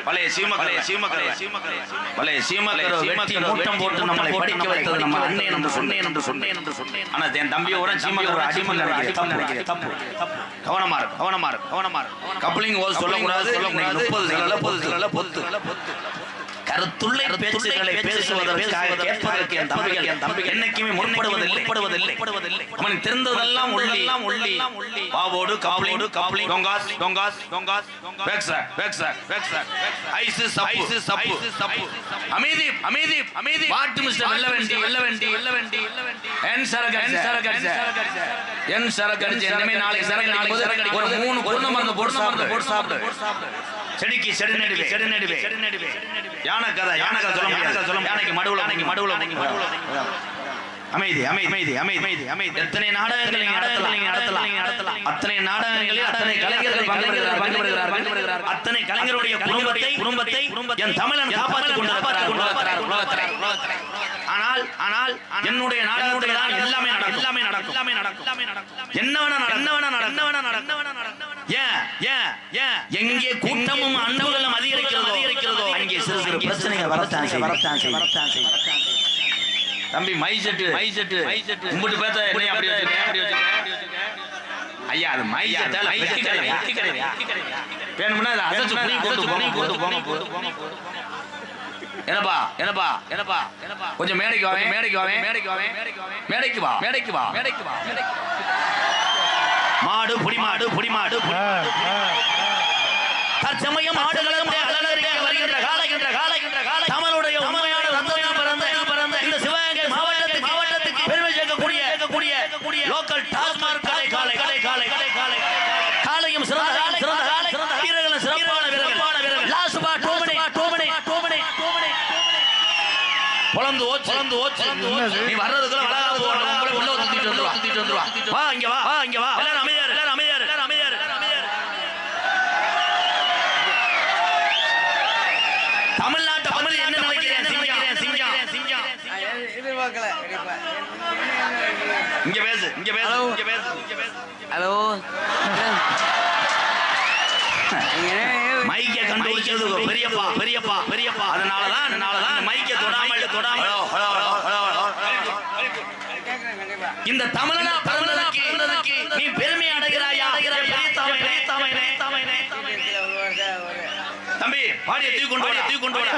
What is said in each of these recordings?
பழைய வெட்டி மூட்டம் போட்டு நம்மளை படிக்க வைத்தது நம்ம அண்ணன் என்று சொன்னேன். ஆனா என் தம்பியோட சீமக்கரை அடிமை நினைக்கிறேன். தப்பு. கவனமா இருக்கு. கப்ளிங் ஓஸ் சொல்லக்கூடாது. 30 சிலல பொத்து. கருத்துள்ள பேச்சுகளை பேசுவதற்காக கேட்பதற்கு என் தம்பிகள் என்னைக்குமே முற்படுவதில்லை. அவனுக்கு தெரிந்ததெல்லாம் உள்ளி பாவோடு காப்ளிங் டொங்காஸ் ஐஸ் சப்பு அமைதி வாட் மிஸ்டர் வெல்லவண்டி என் சரகன் என்னமே நாளை சரகன் ஒரு 3 குருண மருந்து போட்டு சாப்பிடு செடிக்கு செடி நடுவே யானை கதை சொல்ல முடியாது. யானைக்கு மடுவுல அமைதி. எத்தனை நாடகங்களை நடத்தலாம். அத்தனை நாடகங்களில் அத்தனை கலைஞர்கள் பங்கு பெறுகிறார்கள். அத்தனை கலைஞருடைய குடும்பத்தை என் தமிழன் காப்பாற்றிக் கொண்டிருக்கிறார். ஆனால் என்னுடைய நாடகத்தில் தான் எல்லாமே நடக்கும். என்னவென நடக்கும். எங்கே கூட்டமும் அன்புகளும் அதிகரிக்கிறதோ அங்கே சிறு பிரச்சனைகள் வரத்தான் செய்யும். தம்பி மைசெட்டு உங்கள்கிட்ட பேச என்ன அப்படி வச்சுக்க ஐயா அது மைசெட்டால வேணும்னா அதை அசைச்சு கொண்டு போங்க. என்னப்பா கொஞ்சம் மேடைக்கு வா. மாடு புடிமாடு தற்சமயம் ஆடுகளும் வருகின்ற கால தமிழுடைய உண்மையான ரத்தத்தில் இந்த சிவகங்கை மாவட்டத்துக்கு பெருமை சேர்க்கக்கூடிய லோக்கல் டாஸ்மாக் காலையும் சிறந்த வீரர்களும் சிறப்பான வீரர்கள் லாசுபா டோமனை பொளந்து ஓச்சு நீ வர்றதுக்குள்ள வளராது உள்ள சுத்திட்டு வந்துருவா. வா இங்க வா எல்லாரும் அமைதியாரு. தமிழ்நாட்டை பத்தி என்ன நினைக்கிறேன்? சிங்கம் இங்க பேசு. ஹலோ மைக்க கண்டுபிடிச்சது பெரியப்பா. அதனாலதான் மைக்க தொடாமல் இந்த தமிழனா பிறந்ததற்கு நீ பெருமை அடைகிறாயா? தம்பி பாடிய தூக்கி கொண்டு வா.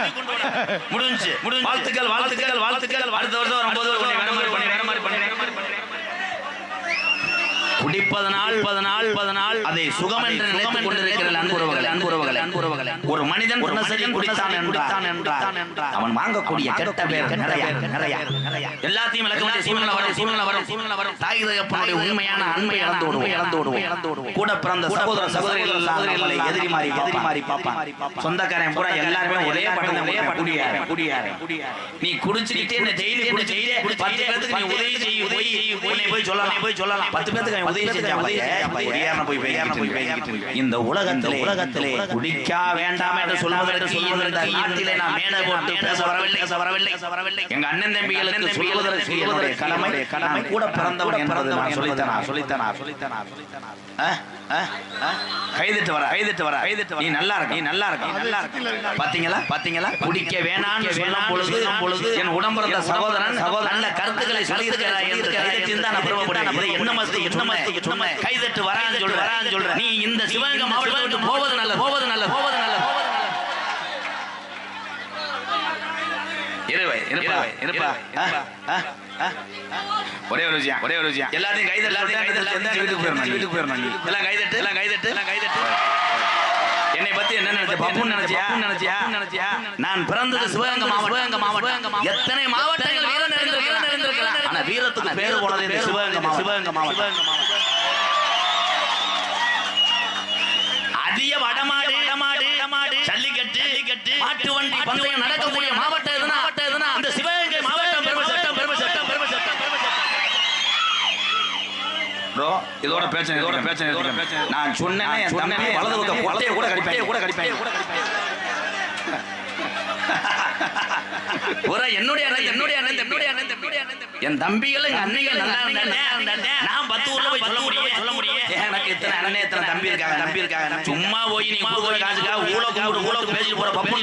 முடிஞ்சு வாழ்த்துக்கள். அடுத்த வருஷம் வரும்போது வேற மாதிரி பண்ணி குடிப்பதனால் அதை சுகம் என்று நினைத்துக் கொண்டிருக்கிற அன்புறவர்களே ஒரு மனிதன் குடித்தான் என்றான் அவன் வாங்கக்கூடிய கெட்ட பேர் நிறைய எல்லாத்தையும் இழக்க சூழ்நிலை வரும். தாய் தகப்பனுடைய உண்மையான அன்பை இழந்து விடுவோம். கூட பிறந்த சகோதரிகள் எல்லாம் எதிரி மாறி பாப்பான். சொந்தக்காரன் பூரா எல்லாருமே ஒரே குடியார நீ குடிச்சுக்கிட்டே டெய்லி 10 பேருக்கு நீ உதவி செய்ய போய் சொல்லலாம் 10 பேருக்கு இந்த உலகத்திலே குடிக்க வேண்டாம் என்று சொல்வதற்கு நாட்டிலே நான் மேடை போட்டு பேச வரவில்லை. எங்க அண்ணன் தம்பிகளுக்கு சொல்வதற்கு கடமை கூட பிறந்தவன் என்பது நான் சொல்லித்தனார். கைதிட்டு வர நீ நல்லா இருக்க பாத்தீங்களா குடிக்க வேணாம்னு சொல்லும் பொழுது என் உடம்பிறந்த சகோதரன் நல்ல கருத்துக்களை சொல்லியிருக்கிறார் என்று கைதிட்டு தான் நான் என்ன மஸ்திக்கு சொன்ன கைதட்டு வரான்னு சொல்ற நீ இந்த சிவகங்கை மாவட்டத்தை விட்டு போவது நல்ல ஒரே ஒரு விஷயம் எல்லாத்தையும் வீட்டுக்கு போயிடணும். என்னை பத்தி என்ன நினைச்ச பப்புன்னு நினைச்சியா? நான் பிறந்தது சிவகங்கை மாவட்டம். எத்தனை மாவட்டங்கள் வீரன் இருந்திருக்கலாம். ஆனா வீரத்துக்கு பேரு போனது சிவகங்கை மாவட்டம். அதிக வடமாடு ஜல்லிக்கட்டு மாட்டு வண்டி பந்தயம் நடக்கக்கூடிய மாவட்டம் எதுனா இந்த சிவகங்கை மாவட்டம். பெருமை சட்டம் ப்ரோ இதோட பிரச்சனை நான் சொன்னேன் என் தம்பி வலது பக்கம் கொட்டையை கூட கடிப்பேன் என்னுடைய அண்ணன் என் தம்பிகள் எங்க அன்னைகள் நல்லா இருந்தானே நான் 10 ஊர்ல போய் சொல்ல முடியும் எனக்கு இத்தனை அண்ணனே இத்தனை தம்பி இருக்காங்க சும்மா போய் நீ கொடுக்குற காசுக்காக ஊழக்கு பேசிட்டு போற பப்பு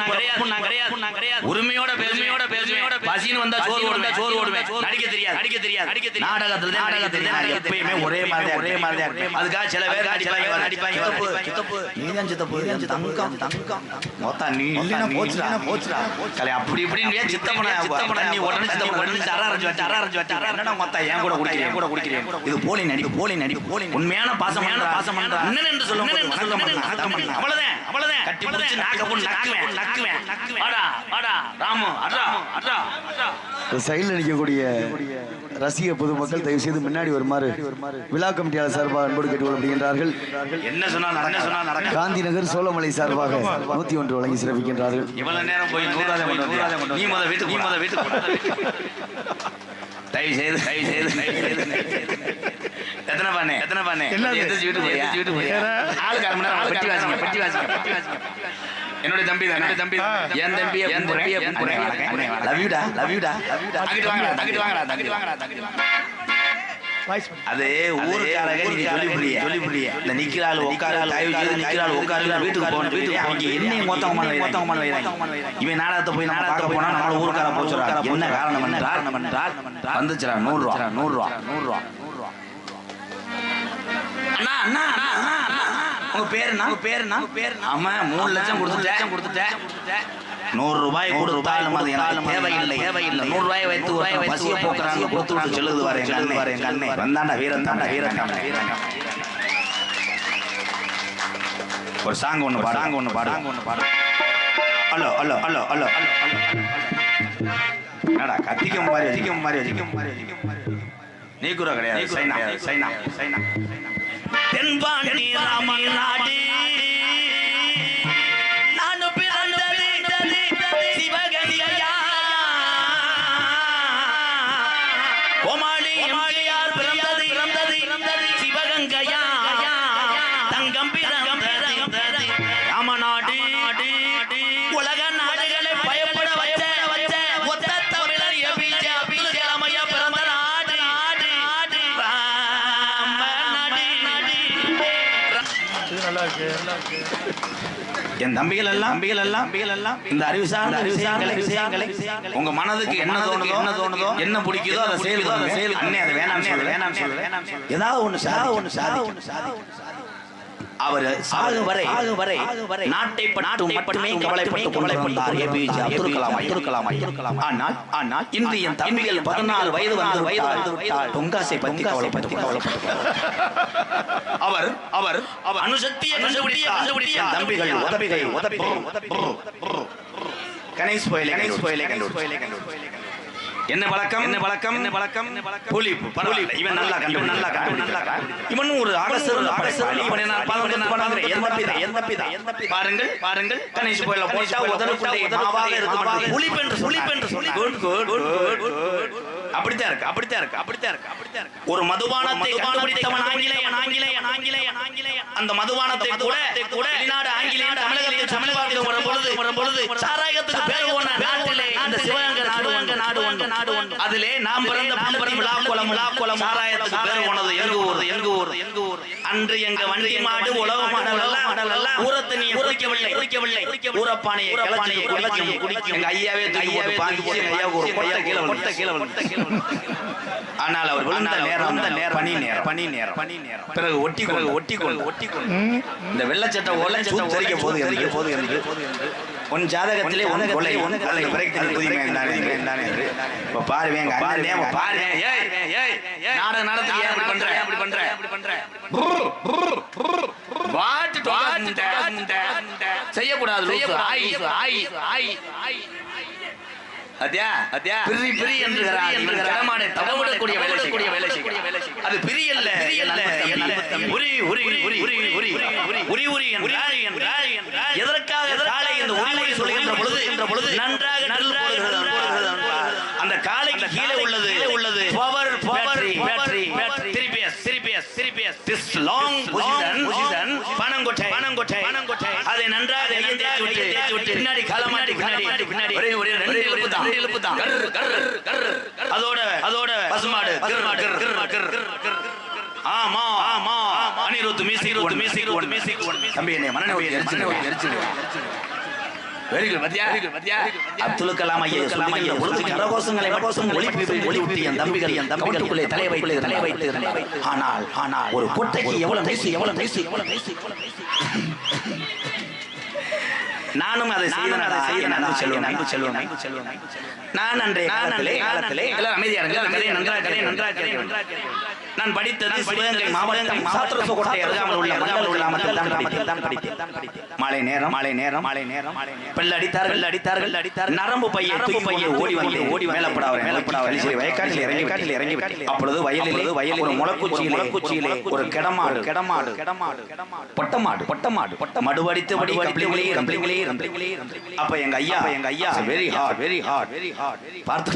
நான் கிடையாது உரிமையோட பேசுவேன் பசின்னு வந்தா சோறு ஓடுவேன் நடிக்க தெரியாது நாடகத்துல நடிக்க தெரியாது எப்பயுமே ஒரே மாதிரி அதுக்காக சில பேர் அடிப்பாங்க நீதான் சித்தப்பு தங்கம் மொத்தம் நீ இல்லைன்னா போச்சுடா கலை அப்படி இப்படின்னு சித்தப்பன நீ உடனே சித்தப்பன அரைஞ்சு வச்சு என்னடா மொத்தம் ஏன் கூட குடிக்கிறேன் இது போலி நடிப்பு உண்மையான பாசம் அண்ணன் என்று சொல்லுங்க அவ்வளவுதான் கட்டி பிடிச்சு நக்குவேன் வாடா ராமு அடா சைடுல நிற்கக்கூடிய ரசிக பொதுமக்கள் தயவு செய்து முன்னாடி வருமாறு விழா கமிட்டியாளர் சார்பாக அன்போடு கேட்டுக்கொள்ளப்படுகின்றார்கள். என்ன சொன்னா நடக்க காந்தி நகர் சோழமலை சார்பாக 101 வழங்கி சிறப்பிக்கின்றார்கள். இவ்வளவு நேரம் போய் நீ முத வீட்டுக்கு தயவு செய்து எத்தனை பண்ணே வீட்டுக்கு போய் ஆளுக்கு 1/2 மணி நேரம் பெட்டி வாசிங்க என்னோட தம்பி தான் என் தம்பி லவ் யூடா தங்கிட்டு வாங்கடா அது ஊருக்காரங்க நீங்க சொல்லி புரிய இந்த நிக்கிறாள் உட்காரு வீட்டுக்கு போகணும் என்ன மொத்தமான இவன் நாடகத்தை போய் நம்ம பார்க்க போனா நம்மள ஊருக்கார போச்சுறா என்ன காரணம் என்றால் வந்துச்சுடா 100 ரூபா அண்ணா உங்க பேருனா ஆமா 3 லட்சம் கொடுத்துட்டேன் 100 ரூபாய் கொடுத்தாலும் அது எனக்கு தேவையில்லை 100 ரூபாய் வைத்து பசிய போக்குறாங்க கொடுத்து விட்டு சொல்லுது வர எங்க அண்ணே வந்தாண்டா வீரன் ஒரு சாங் ஒன்று பாடு ஹலோ என்னடா கத்திக்கும் மாதிரி நீ கூட கிடையாது சைனா தென்பாண்டி ராமநாடு நானு பிறந்தது சிவகங்கையா கோமாளியார் பிறந்தது சிவகங்கையா தங்கம் பிறந்தது ராமநாடு உலக நாடுகளை பயப்பட வச்ச ஒத்த தமிழர் ஏபிஜே அப்துல் கலாம் ஐயா பிறந்த நாடு என் தம்பிகள் எல்லாம் இந்த அறிவு சார்ந்த விஷயங்களை உங்க மனதுக்கு என்ன தோணுதோ என்ன பிடிக்குதோ அதை செயல் அண்ணே அது வேணாம் சொல்லு ஏதாவது ஒண்ணு சாதி அவர் சாகு வரை நாட்டை மட்டுமே கவலைப்பட்டுக் கொண்டிருந்தார் ஏபிஜே அப்துல் கலாம் ஆனால் இன்று என் தம்பிகள் 14 வயது வந்து பொங்காசை பற்றி கவலைப்பட்டு அவர் அணுசக்தியை கண்டுபிடித்த தம்பிகள் உதவிகை கணேஷ் போயிலை கண்டுபிடிச்சு என்ன பழக்கம் புலிப்பு இவன் நல்லா இவன் ஒரு பாருங்கள் கணேஷ் போயில போட்டா புலிப்பென்று சொல்லி அப்படித்தான் இருக்கு ஒரு மதுபானத்தை கண்டுபிடித்தவன் ஆங்கிலேயன் அந்த மதுபானத்தை கூட வெளிநாடு ஆங்கிலேயன் தமிழகத்தில் வரும் பொழுது சாராயத்துக்கு பேர் போன நாட்டிலே அந்த சிவகங்கை நாடு அதிலே நாம் பிறந்த விழாக்குளம் சாராயத்துக்கு பேர் போனது எங்க ஊர் அன்று எங்க வண்டி மாடு உழவு மாடெல்லாம் ஊரத்தண்ணியை குடிக்கவில்லை ஊரப்பானையை குடிக்கும் எங்க ஐயாவே ஆனால் அவர் விழுந்த நேரம் பனி நேரம் பிறகு ஒட்டி கொண்டு இந்த வெள்ளச்சட்டை தெரிக்க போது உன் ஜாதகத்திலே கொலை பாருவேன் செய்யக்கூடாது அது பிரியல்ல எதற்காக சொல்கின்ற பொழுது நன்றாக அந்த காலைக்கு கீழே உள்ளது பனங்கொட்டை அதை நன்றாக பின்னாடி காலமாட்டி பின்னாடி ஒரே ரெண்டு இழுப்பு தான் அதோட பசுமாடு ஆமா அனிருத் மியூசிக் தம்பி என்னை மனநோய் எரிச்சு வெரி குட் மத்தியா அப்துல் கலாம் ஐயா சொல்லுங்க பொழுது கரகோஷங்களை மட்டும் ஒளிவிட்டு என் தம்பிகளுக்குள்ளே தலை வைத்து ஆனால் ஒரு கொட்டைக்கு எவ்வளவு பேசி நானும் அதை செய்தேன் நான் அன்றைய காலத்திலே எல்லாரும் அமைதியாக நன்றாக நான் படித்தது சிவகங்கை மாவட்டம் சாத்திரசோகோட்டை அருகாமல் உள்ள மண்டல் கிராமத்தில் தான் படித்தேன். மாலை நேரம் பெல் அடித்தார்கள் நரம்பு பையை ஓடி வந்து வயக்காட்டில் இறங்கி அப்பொழுது வயலில் ஒரு முளக்குச்சியிலே ஒரு கிடமாடு பொட்டமாடு மடுவடித்தபடி கப்ளிங்களே அப்ப எங்க ஐயா வெரி ஹார்ட் பார்த்து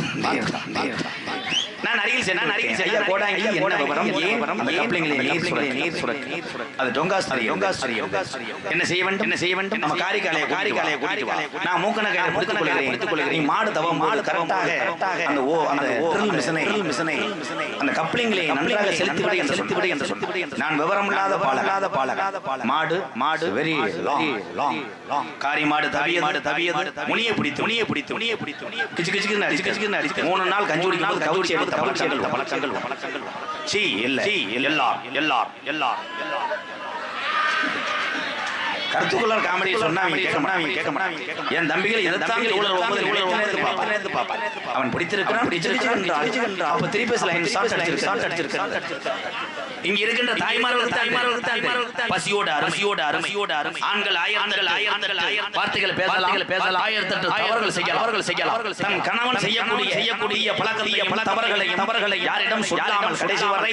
நான் அருகில் சென்றேன் ஐயா கோடாங்கி என்ன விவரம் ஏன் அந்த கப்ளிங்களே நீர் சுரக்கு அது டொங்காஸ்திரி என்ன செய்ய வேண்டும் நம்ம காரிகாலையை கூட்டிட்டு வா நான் மூக்கனகாயை முடித்துக் கொள்கிறேன் நீ மாடு கரெக்டாக அந்த ட்ரில் மிஷனை அந்த கப்ளிங்களை நன்றாக செலுத்திவிடு என்று சொன்னார். நான் விவரம் இல்லாத பாலக மாடு வெரி லாங் காரி மாடு தவியது முனியை பிடித்து கிச்சு அடிச்சு 3 நாள் கஞ்சி குடிக்கும்போது கவுச்சி எடுத்த பழக்கங்கள் சி எல்லார் கருத்துக்குள்ளார் காமெடி சொன்னா கேட்க மாட்டாங்க என் தம்பிகள் எதற்காக அவன் பிடித்திருக்கிறான் அப்ப திருப்பி இங்க இருக்கின்ற தாய்மார்களுக்கு பசியோட அருமையோட ஆண்கள் வார்த்தைகள் பேசலாம் தவறுகள் செய்யலாம் தன் கணவன் செய்யக்கூடிய தவறுகளை யாரிடம் சொல்லாமல் கடைசி வரை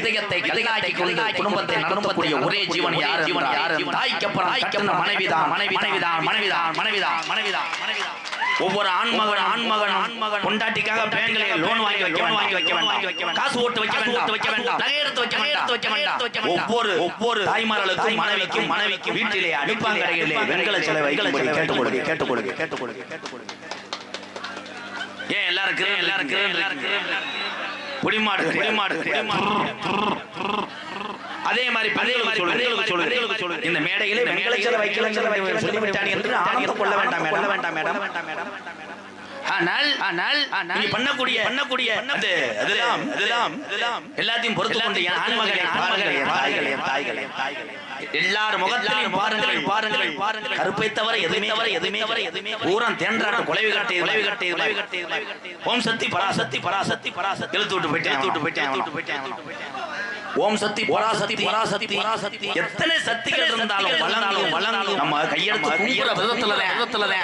இதயத்தை கல்லாக்கிக் கொண்டு குடும்பத்தை நடத்தக்கூடிய ஒரே ஜீவன் யார் தாய்க்கப்புறம் மனைவிதான் ஒவ்வொரு ஆண்மகன் பொண்டாட்டிக்காக பேங்க்ல லோன் வாங்கி வைக்க வேண்டாம் காசு ஓட்டு வைக்க வேண்டாம் நகை எடுத்து வைக்க வேண்டாம் ஒவ்வொரு தாய்மார்களுக்கும் மனைவிக்கும் வீட்டிலே அடுப்பாங்கரையிலே வெண்கல சிலை வைக்கும்படி கேட்டுக்கொள்ளுங்க ஏன் எல்லாரும் புடிமாடு அதே மாதிரி பெண்களுக்கு சொல்லுங்க இந்த மேடையிலே வெண்கல சிலை வைக்கல சொல்லிவிட்டான் என்று ஆனந்தம் கொள்ள வேண்டாம் மேடம் ஆனால் நீ பண்ணக்கூடிய அதெல்லாம் எல்லாத்தையும் பொறுத்து கொண்டு என் ஆண்மகளே தாய்களே எல்லாரும் முகத்திலையும் பாருங்கள் கருப்பை தவிர எதுவுமே பூரம் தேன்றாட்ட குலைவு காட்டே ஓம் சக்தி பராசக்தி எழுத்து விட்டு போயிட்டேன் ஓம் சக்தி பராசக்தி எத்தனை சக்திகள் இருந்தாலும் வளங்கும் நம்ம கையெடுத்து கும்பிடுற விதத்துல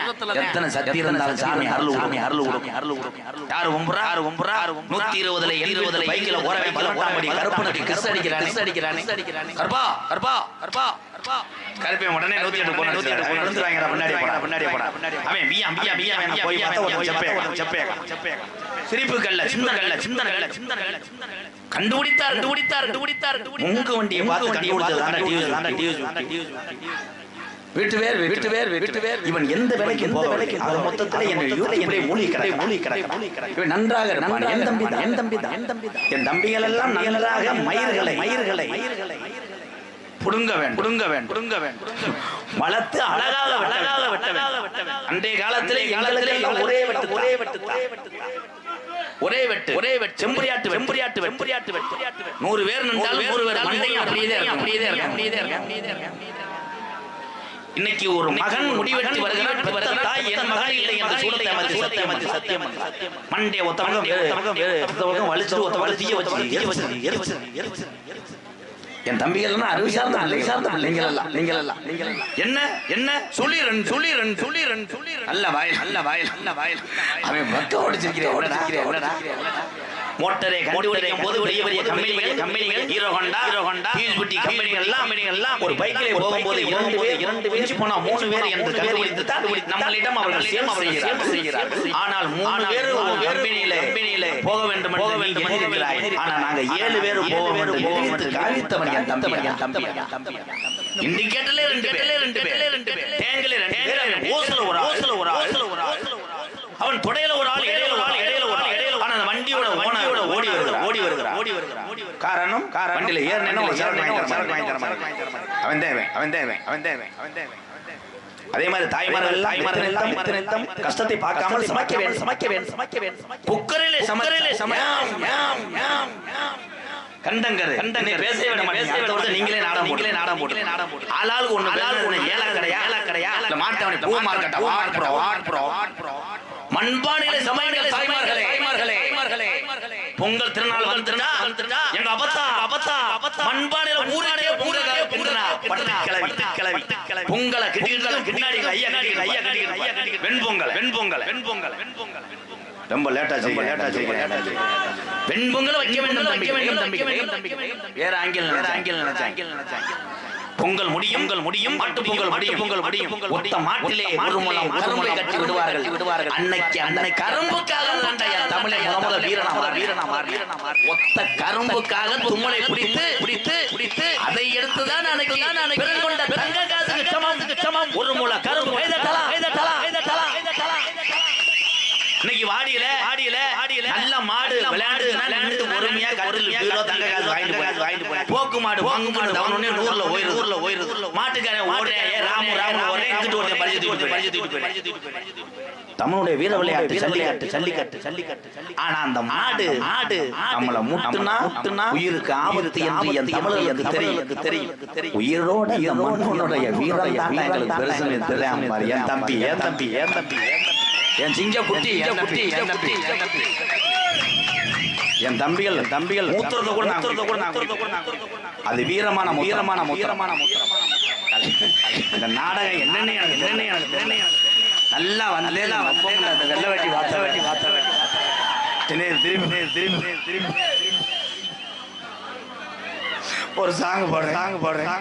எத்தனை சக்தி இருந்தாலும் சாமி அருள் கொடுக்கும் யாரு ஒம்புறா 120 70 பைக்கில ஓரவே பலப்படி கருப்பனுக்கு கிஸ் அடிக்கிறானே கர்ப்பா கருப்பை உடனே 108 போன வந்துறாங்கடா பின்னாடி போடா அவன் பியா போய் பார்த்தா ஒரு செப்பே சிரிப்புகள்ல சிந்தனைகள்ல கண்டுபிடித்தார் உங்க வண்டியை பார்த்து கண்டுபிடிச்சதான டிவி வீட்டு வேர் இவன் எந்த வேலைக்கு அது மொத்தத்துல என்னை மூலி கடை இவன் நன்றாக என் தம்பிகள் எல்லாம் நன்றாக மயிர்களை புடுங்க வேண்டும் வளர்த்து அழகாக வெட்ட வேண்டும் அன்றைய காலத்திலே ஒரே வெட்டு செம்பரியாட்டு 100 பேர் நின்றால் 100 பேர் மண்டையும் அப்படியே இருக்கும் இன்னைக்கு ஒரு மகன் முடிவெட்டி வருகிறான் தாய் என் மகன் இல்லை என்று சூழத்தை சத்தியம் மண்டே ஒத்தவங்க வலிச்சு தீய வச்சு என் தம்பிகள் அறிவு சார்ந்த நீங்கள் எல்லாம் என்ன சொல்லி நல்ல வாயில் அவன் பக்க ஓடிச்சிருக்கிறேன் மோட்டரை கண்டுபிடிக்கும் போது பெரிய பெரிய கம்பெனிகள் ஹீரோ ஹோண்டா டியூஸ்பிட்டி கம்பெனிகள் எல்லாம் ஒரு பைக்கிலே போகும்போது இரண்டு பேர் போனா 3 பேர் என்று கண்டுபிடித்து தான் நம்மளிடம் அவர்கள் சேல்ஸ் செய்கிறார்கள். ஆனால் 3 பேர் கம்பெனியிலே போக வேண்டும் என்று இருக்கிறாய். ஆனா நாங்க 7 பேர் போக வேண்டும் என்று காவித்தவன் என் தம்பி. இண்டிகேட்டர்ல 2 பேர் டேங்கிலே 2 பேர் ஓசல ஒரு ஆள் அவன் தொடையில ஒரு ஆள் இடையில ஒரு ஆள். ஆனா அந்த வண்டியோட ஓனர் ஓடி வருகிறார். காரணம் வண்டியில ஏறினா ஒரு சரக்கு வாங்கி தர மாட்டான். அவன் தேவை. அதே மாதிரி தாய்மார்கள் கஷ்டத்தை பார்க்காமல் சமைக்க வேண்டும். குக்கரிலே கண்டங்கரை பேசவே விட மாட்டேன். நீங்களே நாடம் போட்டு ஆளாளுக்கு ஒண்ணு ஏலா கடையா இல்ல மாட்டவனை பூ மார்க்கெட்டா மண்பானையிலே சமையல் தாய்மார்களே பொங்கல் திருநாள் வந்துட்டா எங்க அப்பத்தா மண்பானையில ஊரே கிளவி பொங்கலை கிட்டாடி ஐயா கட்டி வெண்பொங்கல் ரொம்ப லேட்டா வெண்பொங்கல் வைக்க வேண்டும் தம்பி. வேற ஆங்கில நினைச்சாங்க. பொங்கல் முடியும் மாட்டு பொங்கல் முடியும். ஒத்த மாட்டிலே ஒரு முழம் கரும்பை கட்டி விடுவார்கள். அன்னைக்கு கரும்புக்காக தமிழை முதல் வீரனா மாறி ஒத்த கரும்புக்காக தும்மலை பிடித்து அதை எடுத்துதான் பெருங்கொண்ட தங்க காசுக்கு சமம் ஒரு முழ கரும்பு. இன்னைக்கு வாடியில நல்ல மாடு விளையாடுதுன்னா நின்று பொறுமையா கட்டில் பீரோ தங்க காசு வாங்கிட்டு போய் போக்கு மாடு வாங்கு மாடு அவனே 100ல ஓயிருது. மாட்டுக்காரன் ஓடுறே ராமு ஓடுறே இங்கிட்டு ஓடுறே பரிசு தமிழுடைய வீர விளையாட்டு ஜல்லிக்கட்டு. ஆனா அந்த மாடு நம்மள முட்டுனா உயிருக்கு ஆபத்து என்று என் தமிழர்களுக்கு தெரியும். உயிரோட இந்த மண்ணுடைய வீரம் தான் எங்களுக்கு பெருசுன்னு தெரியாம என் தம்பி என் சிங்க குட்டி என் தம்பிகள் மூத்துறத கூட அது வீரமான இந்த நாடகம் என்னன்னு நல்லா வந்தேலாம் அந்த வெள்ள வெட்டி வாத்த திரும்பி ஒரு சாங் போடுறேன்.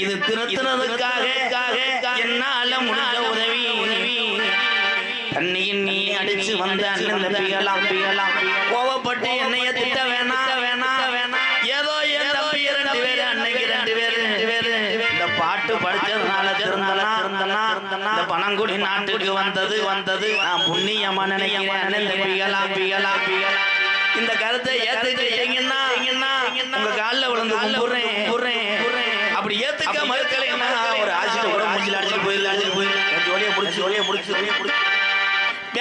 இது திருத்துறதுக்காக என்னால முடிஞ்ச உதவி தண்ணியின் நீ அடிச்சு வந்த அண்ணன் தம்பிகளாம் கோவப்பட்டு என்னைய திட்ட வேணா ஏதோ என் தம்பி 2 பேரு அன்னைக்கு 2 பேரு இந்த பாட்டு படிச்சதுனால இருந்தனா இந்த பணங்குடி நாட்டுக்கு வந்தது நான் புண்ணியமா நினைக்கிறேன் அண்ணன் தம்பிகளாம் இந்த கருத்தை ஏத்துக்கிட்டீங்கன்னா உங்க காலில் விழுந்து கும்பிடுறேன். அப்படி ஏத்துக்க மறுக்கலைன்னா ஒரு ஆசிட்ட கூட மூஞ்சில அடிச்சு போயிடலாம். ஜோலியை முடிச்சு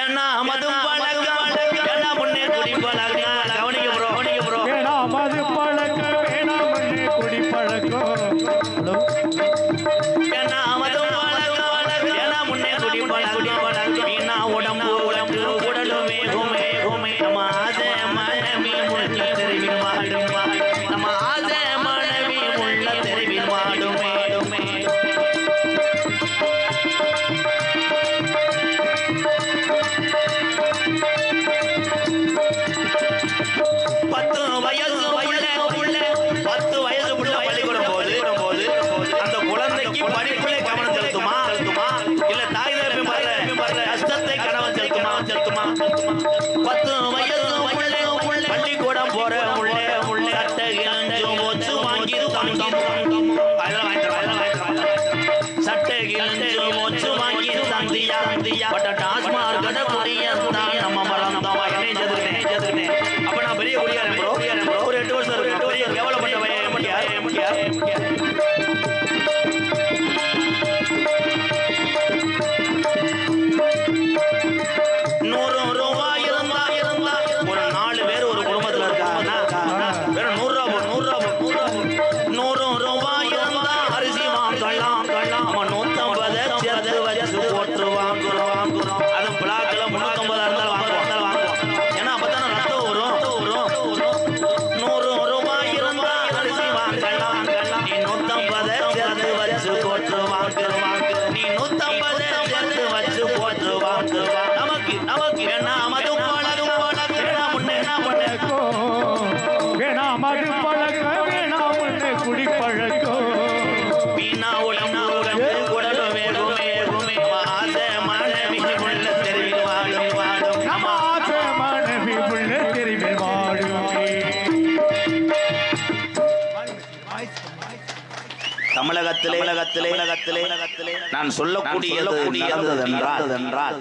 ஏன்னா மதும் பழக்கம் ஏன்னா முன்னே குடி பழக்கம் கவனிக்க ப்ரோ ஏன்னா மது பழக்கம் ஏன்னா முன்னே குடி பழக்கம் ஏன்னா மதும் பழக்கம் ஏன்னா முன்னே குடி பழக்கம் வீணா உடம்பு உடலும் வேகுமே நம்ம ஆசை மனமி முள்ள தெருவில் மாடும் நம்ம ஆசை மனமி முள்ள தெருவில் மாடுமே அப்ப நான் பெரிய குடியாரன் ஒரு 8 வருஷம் எவ்வளவு போற்றுவாங்க தமிழகத்திலே நான் சொல்லக்கூடியது நடந்ததென்றால்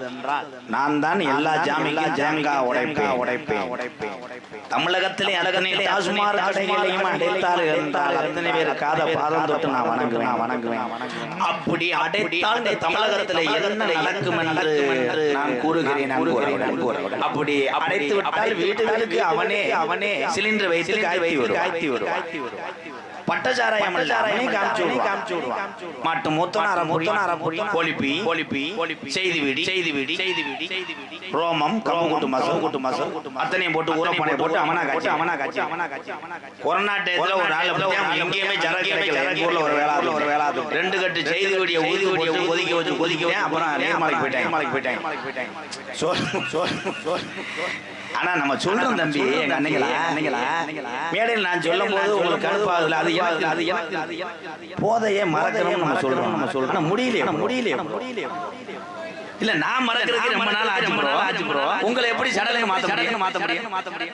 நான் தான் எல்லா ஜாமிக்கும் ஜாமிகா உடைப்பேன். தமிழகத்திலே அழகனை டாஸ்மாக் கடைகளையும் அடைத்தார்கள் என்றால் அத்தனை பேர் காத பாதம் தொட்டு நான் வணங்குவேன். அப்படி அடைத்தால் தமிழகத்திலே என்ன நடக்கும் என்று நான் கூறுகிறேன். அப்படி அடைத்து விட்டால் வீட்டுக்கு அவனே சிலிண்டர் வைத்து காய்த்தி வருவான். பட்டச்சாராயம் காமிச்சு விடுவான். மாட்டு முத்தனாரம் கொலிப்பி செய்தி ரோமம் கம்பு கூட்டு மசம் அத்தனையும் போட்டு ஊரப்பானை போட்டு அவனா காட்சி கொரோனா டயத்துல ஒரு நாள் எங்கேயுமே சரக்கு கிடைக்கல. எங்க ஊர்ல ஒரு வேளா 2 கட்டு செய்தி வீடியோ கொதிக்க வச்சு அப்புறம் நேர்மலைக்கு போயிட்டேன். ஆனா நம்ம சொல்றோம் தம்பி, எங்க அன்னைங்களா மேடையில் நான் சொல்லும் போது உங்களுக்கு கடுப்பாகுதுல, அது போதையே மறக்கணும் நம்ம சொல்றோம். ஆனா முடியலையே இல்ல, நான் மறக்கிறதுக்கு ரொம்ப நாள் ஆச்சு ப்ரோ. உங்களை எப்படி சடலுக்கு மாத்த முடியும்?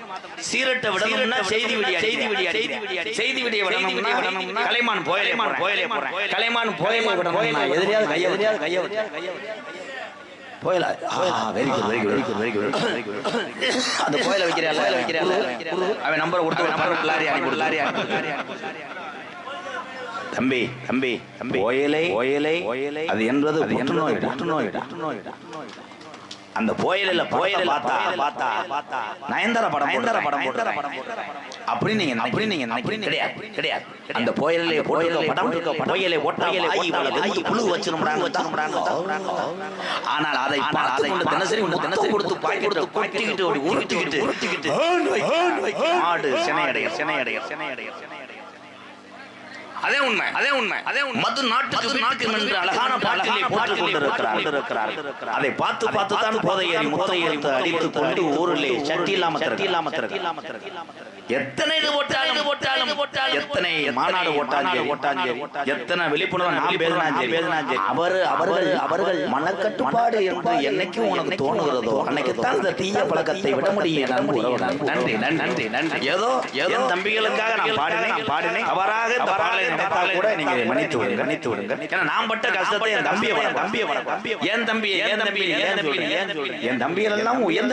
சீரட்டை விடணும்னா செய்தி விடிய விடணும்னா கலைமான் போயலே விடணும். எதிரியாவது கைய போயல வெரி குட். அந்த போயல வைக்கிறாள் அவன் நம்பரை கொடுத்து லாரி தம்பி போயலை அது என்பது புற்றுநோயிடா. அந்த போயல பார்த்தா நயன்தாரா படம் அப்படி நீங்க கிடையாது. அந்த போயலை புழு வச்சிருந்தாங்க. ஆனால் அதை தினசரி கொடுத்து கொட்டிக்கிட்டு உருட்டிக்கிட்டு மாடு சென்னையடைய அதே உண்மை. மது நாட்டுக்கு என்று அழகான பாட்டிலே போட்டுக் கொண்டிருக்கிறார். அதை பார்த்து தான் போதையை முத்தையை அடித்து கொண்டு ஊரிலே சட்டி இல்லாம எத்தனை இது போட்டாலும் எத்தனை மாநாடு ஓட்டாஞ்சேரி எத்தனை விழிப்புணர்வு அவர்கள் மனக்கட்டுப்பாடு என்று என்னைக்கும் உனக்கு தோணுகிறதோ அன்னைக்குத்தான் இந்த தீய பழக்கத்தை விட முடியும். நன்றி. ஏதோ தம்பிகளுக்காக நான் பாடினேன். அவராக இந்த பாடலை நினைத்தால் கூட நீங்க மன்னித்து விடுங்க. ஏன்னா நான் பட்ட கஷ்டத்தை என் தம்பியை என் தம்பிகள் எல்லாம் உயர்ந்த